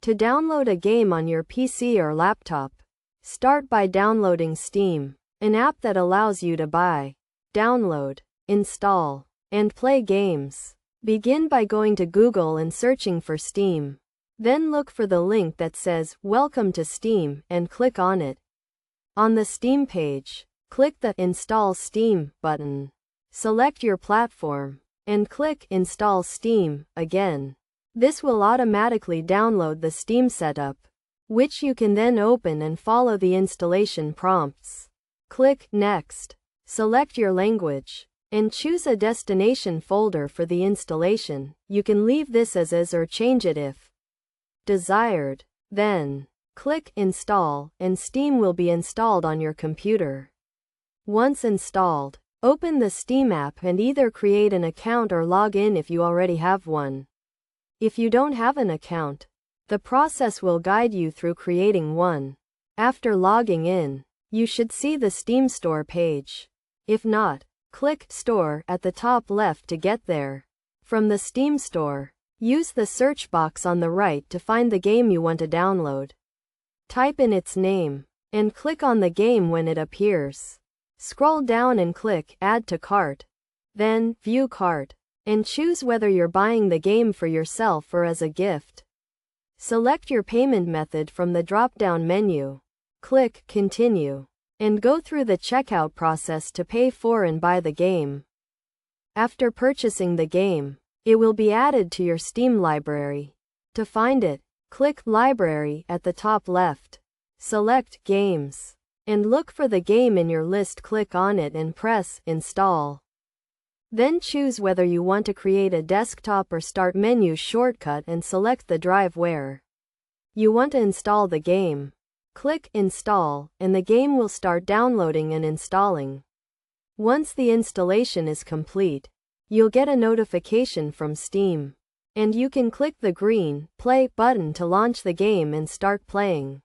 To download a game on your PC or laptop, start by downloading Steam, an app that allows you to buy, download, install, and play games. Begin by going to Google and searching for Steam. Then look for the link that says "Welcome to Steam" and click on it. On the Steam page, click the "Install Steam" button. Select your platform, and click "Install Steam" again. This will automatically download the Steam setup, which you can then open and follow the installation prompts. Click Next. Select your language, and choose a destination folder for the installation. You can leave this as is or change it if desired. Then, click Install, and Steam will be installed on your computer. Once installed, open the Steam app and either create an account or log in if you already have one. If you don't have an account, the process will guide you through creating one. After logging in, you should see the Steam Store page. If not, click Store at the top left to get there. From the Steam Store, use the search box on the right to find the game you want to download. Type in its name, and click on the game when it appears. Scroll down and click Add to Cart. Then, View Cart, and choose whether you're buying the game for yourself or as a gift. Select your payment method from the drop-down menu. Click Continue, and go through the checkout process to pay for and buy the game. After purchasing the game, it will be added to your Steam library. To find it, click Library at the top left. Select Games, and look for the game in your list. Click on it and press Install. Then choose whether you want to create a desktop or start menu shortcut and select the drive where you want to install the game. Click Install, and the game will start downloading and installing. Once the installation is complete, you'll get a notification from Steam, and you can click the green Play button to launch the game and start playing.